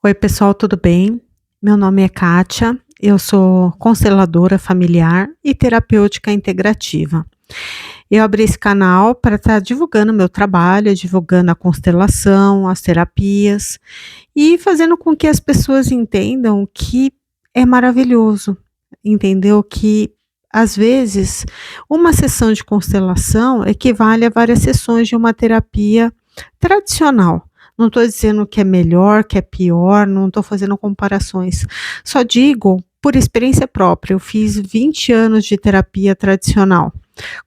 Oi, pessoal, tudo bem? Meu nome é Kátia, eu sou consteladora familiar e terapêutica integrativa. Eu abri esse canal para estar divulgando meu trabalho, divulgando a constelação, as terapias e fazendo com que as pessoas entendam que é maravilhoso, entendeu? Que às vezes uma sessão de constelação equivale a várias sessões de uma terapia tradicional. Não estou dizendo que é melhor, que é pior, não estou fazendo comparações. Só digo por experiência própria. Eu fiz 20 anos de terapia tradicional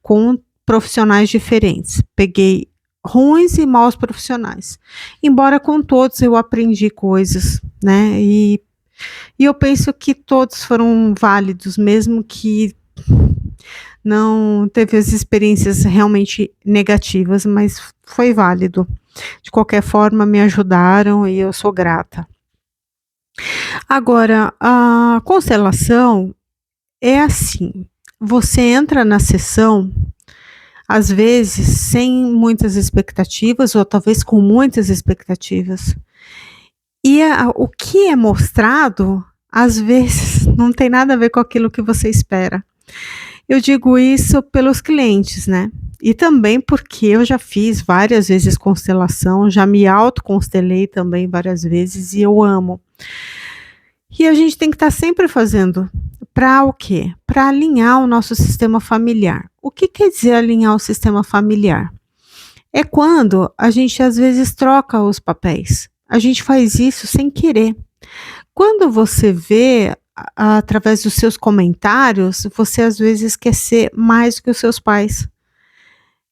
com profissionais diferentes. Peguei ruins e maus profissionais. Embora com todos eu aprendi coisas, né? E eu penso que todos foram válidos, mesmo que não teve as experiências realmente negativas, mas foi válido. De qualquer forma, me ajudaram e eu sou grata. Agora, a constelação é assim: você entra na sessão, às vezes, sem muitas expectativas, ou talvez com muitas expectativas, e o que é mostrado, às vezes, não tem nada a ver com aquilo que você espera. Eu digo isso pelos clientes, né. E também porque eu já fiz várias vezes constelação, já me autoconstelei também várias vezes e eu amo. E a gente tem que estar sempre fazendo para o quê? Para alinhar o nosso sistema familiar. O que quer dizer alinhar o sistema familiar? É quando a gente às vezes troca os papéis. A gente faz isso sem querer. Quando você vê, através dos seus comentários, você às vezes quer ser mais do que os seus pais.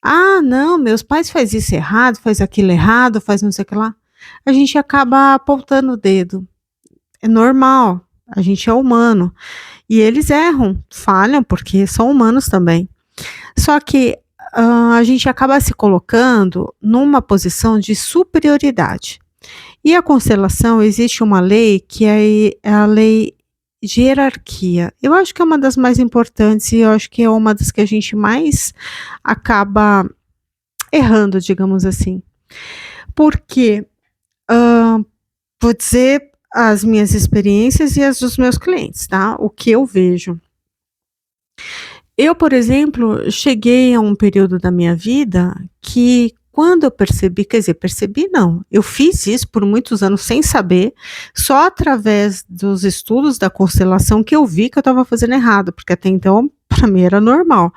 "Ah, não, meus pais faz isso errado, faz aquilo errado, faz não sei o que lá". A gente acaba apontando o dedo. É normal, a gente é humano. E eles erram, falham, porque são humanos também. Só que, a gente acaba se colocando numa posição de superioridade. E a constelação, existe uma lei que é a lei de hierarquia. Eu acho que é uma das mais importantes e eu acho que é uma das que a gente mais acaba errando, digamos assim. Porque, vou dizer as minhas experiências e as dos meus clientes, tá? O que eu vejo. Eu, por exemplo, cheguei a um período da minha vida que quando eu percebi, quer dizer, percebi não, eu fiz isso por muitos anos sem saber, só através dos estudos da constelação que eu vi que eu estava fazendo errado, porque até então para mim era normal.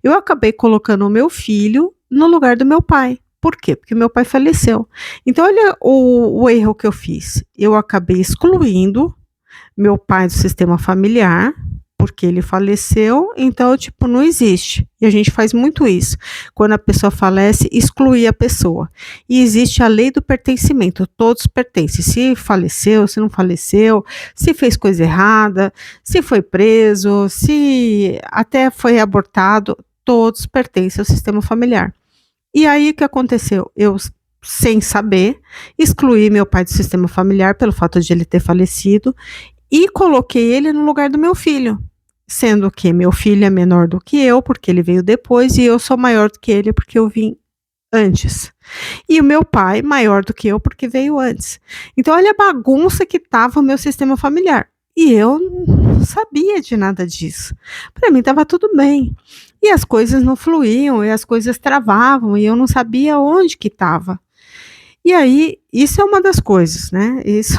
Eu acabei colocando o meu filho no lugar do meu pai. Por quê? Porque meu pai faleceu. Então olha o erro que eu fiz. Eu acabei excluindo meu pai do sistema familiar, porque ele faleceu, então, tipo, não existe. E a gente faz muito isso. Quando a pessoa falece, excluir a pessoa. E existe a lei do pertencimento, todos pertencem. Se faleceu, se não faleceu, se fez coisa errada, se foi preso, se até foi abortado, todos pertencem ao sistema familiar. E aí o que aconteceu? Eu, sem saber, excluí meu pai do sistema familiar pelo fato de ele ter falecido e coloquei ele no lugar do meu filho, sendo que meu filho é menor do que eu, porque ele veio depois, e eu sou maior do que ele, porque eu vim antes. E o meu pai maior do que eu, porque veio antes. Então olha a bagunça que estava o meu sistema familiar. E eu não sabia de nada disso. Para mim estava tudo bem. E as coisas não fluíam, e as coisas travavam, e eu não sabia onde que estava. E aí, isso é uma das coisas, né, isso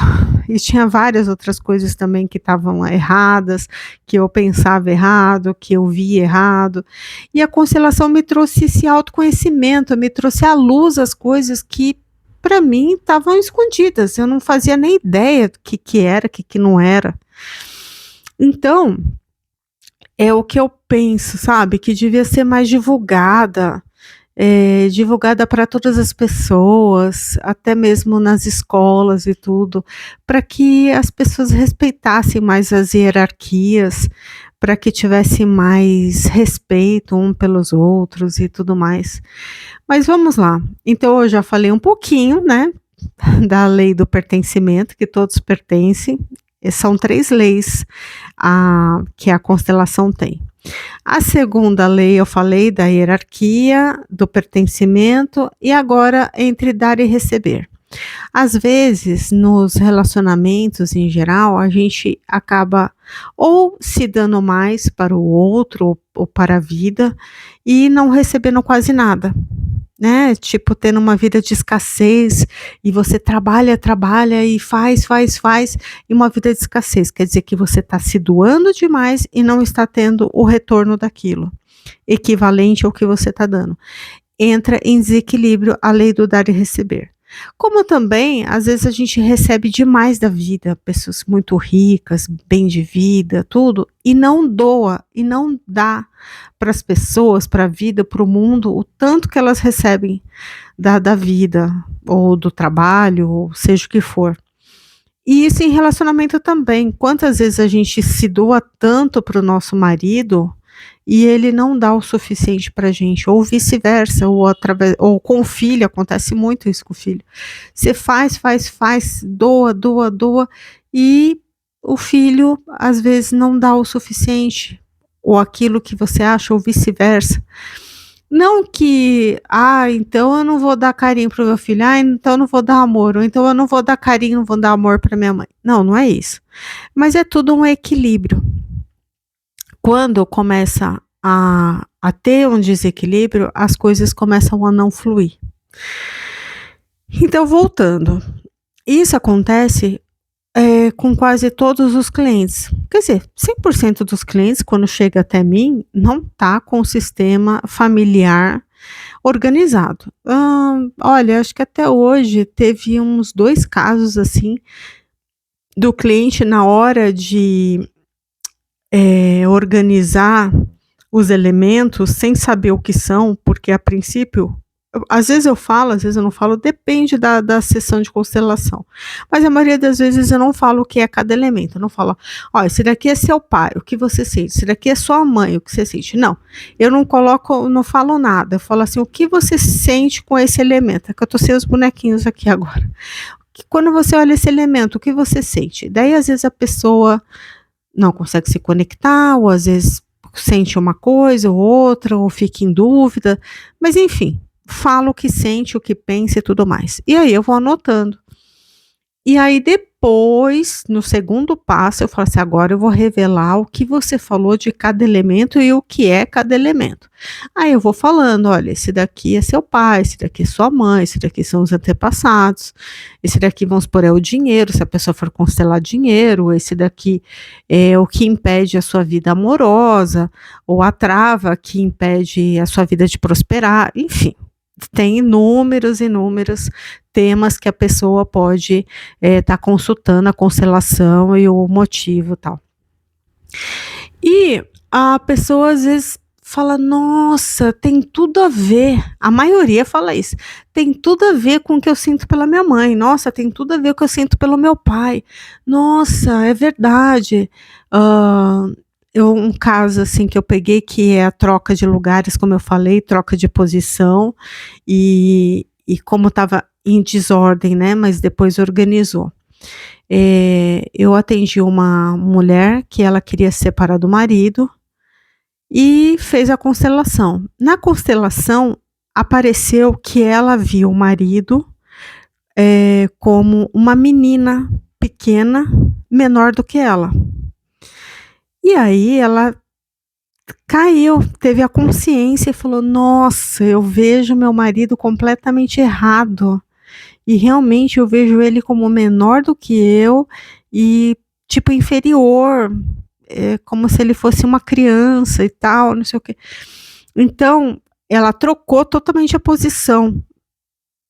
e tinha várias outras coisas também que estavam erradas, que eu pensava errado, que eu via errado, e a constelação me trouxe esse autoconhecimento, me trouxe à luz as coisas que para mim estavam escondidas, eu não fazia nem ideia do que era, que não era. Então, é o que eu penso, sabe, que devia ser mais divulgada, divulgada para todas as pessoas, até mesmo nas escolas e tudo, para que as pessoas respeitassem mais as hierarquias, para que tivesse mais respeito um pelos outros e tudo mais. Mas vamos lá, então eu já falei um pouquinho, né, da lei do pertencimento, que todos pertencem, são 3 leis, que a constelação tem. A segunda lei eu falei da hierarquia, do pertencimento e agora entre dar e receber. Às vezes, nos relacionamentos em geral, a gente acaba ou se dando mais para o outro ou para a vida e não recebendo quase nada, né, tipo tendo uma vida de escassez e você trabalha, trabalha e faz, faz, faz, e uma vida de escassez, quer dizer que você está se doando demais e não está tendo o retorno daquilo, equivalente ao que você está dando. Entra em desequilíbrio a lei do dar e receber. Como também, às vezes a gente recebe demais da vida, pessoas muito ricas, bem de vida, tudo, e não doa, e não dá para as pessoas, para a vida, para o mundo, o tanto que elas recebem da vida, ou do trabalho, ou seja o que for. E isso em relacionamento também. Quantas vezes a gente se doa tanto para o nosso marido e ele não dá o suficiente para a gente, ou vice-versa, ou com o filho, acontece muito isso com o filho. Você faz, faz, faz, doa, doa, doa, e o filho às vezes não dá o suficiente, ou aquilo que você acha, ou vice-versa. Não que, então eu não vou dar carinho para o meu filho, então eu não vou dar amor, ou então eu não vou dar carinho, não vou dar amor para minha mãe. Não, não é isso. Mas é tudo um equilíbrio. Quando começa a ter um desequilíbrio, as coisas começam a não fluir. Então, voltando, isso acontece com quase todos os clientes. Quer dizer, 100% dos clientes, quando chega até mim, não está com o sistema familiar organizado. Olha, acho que até hoje teve uns 2 casos assim, do cliente na hora de organizar os elementos sem saber o que são, porque a princípio, às vezes eu falo, às vezes eu não falo, depende da sessão de constelação. Mas a maioria das vezes eu não falo o que é cada elemento. Eu não falo, ó, esse daqui é seu pai, o que você sente? Esse daqui é sua mãe, o que você sente? Não, eu não coloco, não falo nada. Eu falo assim, o que você sente com esse elemento? É que eu tô sem os bonequinhos aqui agora. Quando você olha esse elemento, o que você sente? Daí às vezes a pessoa não consegue se conectar, ou às vezes sente uma coisa ou outra, ou fica em dúvida, mas enfim, fala o que sente, o que pensa e tudo mais. E aí eu vou anotando. E aí depois, no segundo passo, eu falo assim, agora eu vou revelar o que você falou de cada elemento e o que é cada elemento. Aí eu vou falando, olha, esse daqui é seu pai, esse daqui é sua mãe, esse daqui são os antepassados, esse daqui, vamos supor, é o dinheiro, se a pessoa for constelar dinheiro, esse daqui é o que impede a sua vida amorosa, ou a trava que impede a sua vida de prosperar, enfim. Tem inúmeros temas que a pessoa pode estar consultando a constelação e o motivo tal. E a pessoa às vezes fala, nossa, tem tudo a ver, a maioria fala isso, tem tudo a ver com o que eu sinto pela minha mãe, nossa, tem tudo a ver com o que eu sinto pelo meu pai, nossa, é verdade. Um caso assim que eu peguei, que é a troca de lugares, como eu falei, troca de posição, e como estava em desordem, né, mas depois organizou. Eu atendi uma mulher que ela queria se separar do marido e fez a constelação. Na constelação apareceu que ela viu o marido como uma menina pequena, menor do que ela. E aí ela caiu, teve a consciência e falou, nossa, eu vejo meu marido completamente errado, e realmente eu vejo ele como menor do que eu, e tipo inferior, como se ele fosse uma criança e tal, não sei o quê. Então, ela trocou totalmente a posição,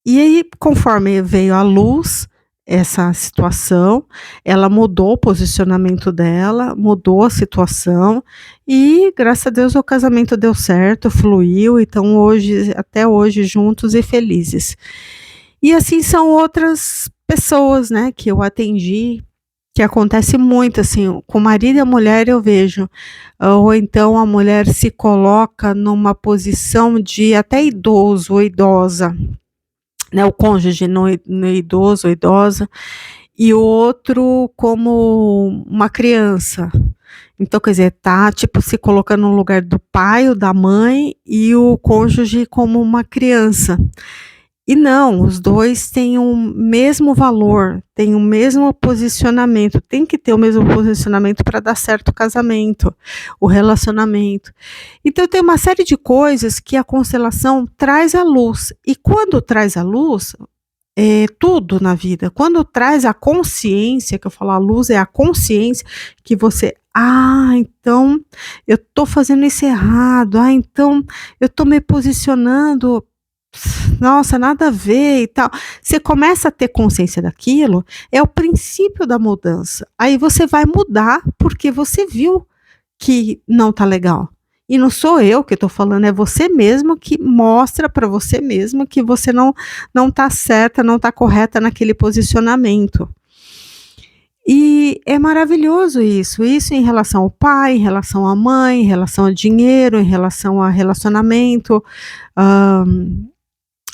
e aí conforme veio à luz essa situação, ela mudou o posicionamento dela, mudou a situação, e graças a Deus o casamento deu certo, fluiu, então hoje, até hoje, juntos e felizes. E assim são outras pessoas, né, que eu atendi, que acontece muito, assim, com o marido e a mulher eu vejo, ou então a mulher se coloca numa posição de até idoso ou idosa, né, o cônjuge no idoso ou idosa, e o outro como uma criança. Então, quer dizer, tá, tipo, se colocando no lugar do pai ou da mãe, e o cônjuge como uma criança. E não, os 2 têm o mesmo valor, têm o mesmo posicionamento, tem que ter o mesmo posicionamento para dar certo o casamento, o relacionamento. Então tem uma série de coisas que a constelação traz à luz, e quando traz à luz, tudo na vida, quando traz a consciência, que eu falo a luz é a consciência, que você: "Ah, então eu estou fazendo isso errado. Ah, então eu estou me posicionando, nossa, nada a ver e tal". Você começa a ter consciência daquilo, é o princípio da mudança. Aí você vai mudar, porque você viu que não tá legal. E não sou eu que estou falando, é você mesmo que mostra para você mesmo que você não tá certa, não tá correta naquele posicionamento. E é maravilhoso isso em relação ao pai, em relação à mãe, em relação a dinheiro, em relação a relacionamento, hã,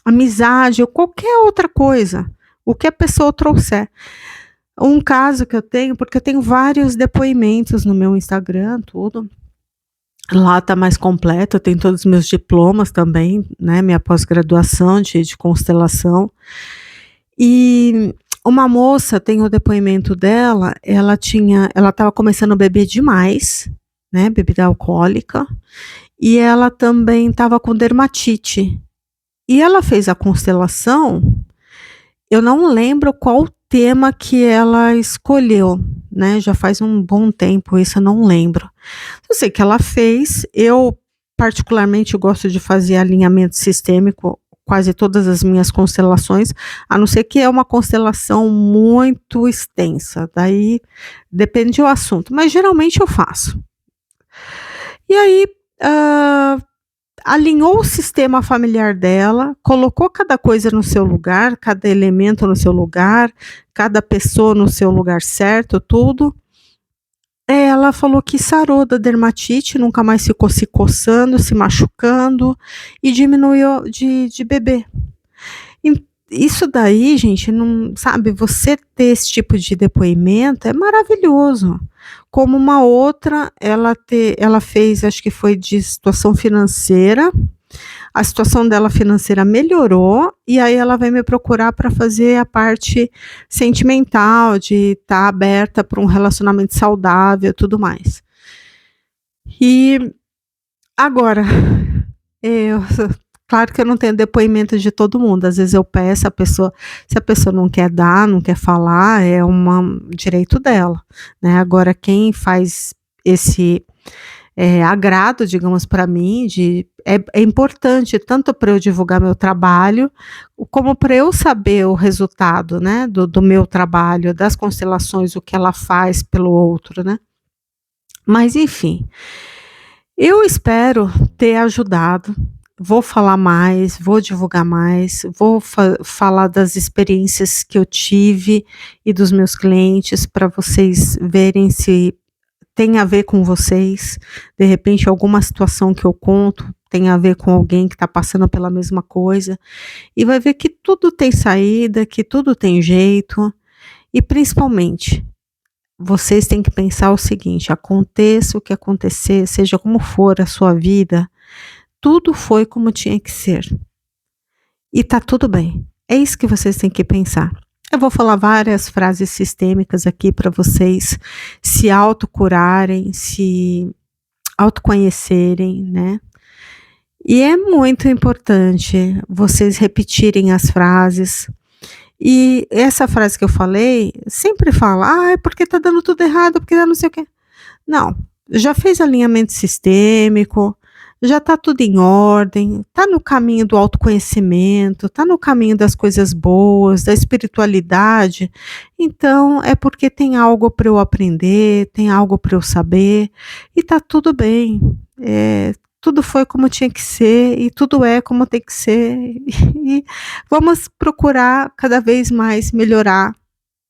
amizade ou qualquer outra coisa, o que a pessoa trouxer. Um caso que eu tenho, porque eu tenho vários depoimentos no meu Instagram, tudo. Lá tá mais completo, eu tenho todos os meus diplomas também, né, minha pós-graduação de constelação. E uma moça, tem o depoimento dela, ela estava começando a beber demais, né, bebida alcoólica, e ela também estava com dermatite. E ela fez a constelação, eu não lembro qual tema que ela escolheu, né, já faz um bom tempo isso, eu não lembro. Eu sei que ela fez, eu particularmente gosto de fazer alinhamento sistêmico, quase todas as minhas constelações, a não ser que é uma constelação muito extensa, daí depende do assunto, mas geralmente eu faço. E aí, hã, alinhou o sistema familiar dela, colocou cada coisa no seu lugar, cada elemento no seu lugar, cada pessoa no seu lugar certo, tudo. Ela falou que sarou da dermatite, nunca mais ficou se coçando, se machucando e diminuiu de beber. En Isso daí, gente, não sabe, você ter esse tipo de depoimento é maravilhoso. Como uma outra, ela fez, acho que foi de situação financeira, a situação dela financeira melhorou, e aí ela vai me procurar para fazer a parte sentimental, de estar aberta para um relacionamento saudável, e tudo mais. E agora, eu claro que eu não tenho depoimento de todo mundo, às vezes eu peço, a pessoa se a pessoa não quer dar, não quer falar, é um direito dela, né. Agora quem faz esse agrado, digamos, para mim, é importante tanto para eu divulgar meu trabalho, como para eu saber o resultado, né, do meu trabalho, das constelações, o que ela faz pelo outro, né. Mas enfim, eu espero ter ajudado, vou falar mais, vou divulgar mais, vou falar das experiências que eu tive e dos meus clientes para vocês verem se tem a ver com vocês, de repente alguma situação que eu conto tem a ver com alguém que está passando pela mesma coisa, e vai ver que tudo tem saída, que tudo tem jeito, e principalmente, vocês têm que pensar o seguinte: aconteça o que acontecer, seja como for a sua vida, tudo foi como tinha que ser, e tá tudo bem. É isso que vocês têm que pensar. Eu vou falar várias frases sistêmicas aqui para vocês se autocurarem, se autoconhecerem, né. E é muito importante vocês repetirem as frases. E essa frase que eu falei, sempre fala: "Ah, é porque tá dando tudo errado, porque tá não sei o quê". Não, já fez alinhamento sistêmico, já está tudo em ordem, está no caminho do autoconhecimento, está no caminho das coisas boas, da espiritualidade, então é porque tem algo para eu aprender, tem algo para eu saber, e está tudo bem. Tudo foi como tinha que ser e tudo é como tem que ser, e vamos procurar cada vez mais melhorar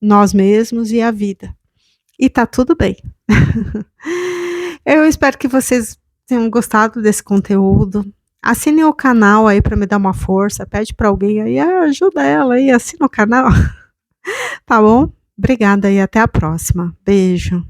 nós mesmos e a vida. E está tudo bem. Eu espero que vocês tenham gostado desse conteúdo. Assinem o canal aí para me dar uma força, pede para alguém aí: "Ah, ajuda ela aí, assina o canal", tá bom? Obrigada e até a próxima. Beijo.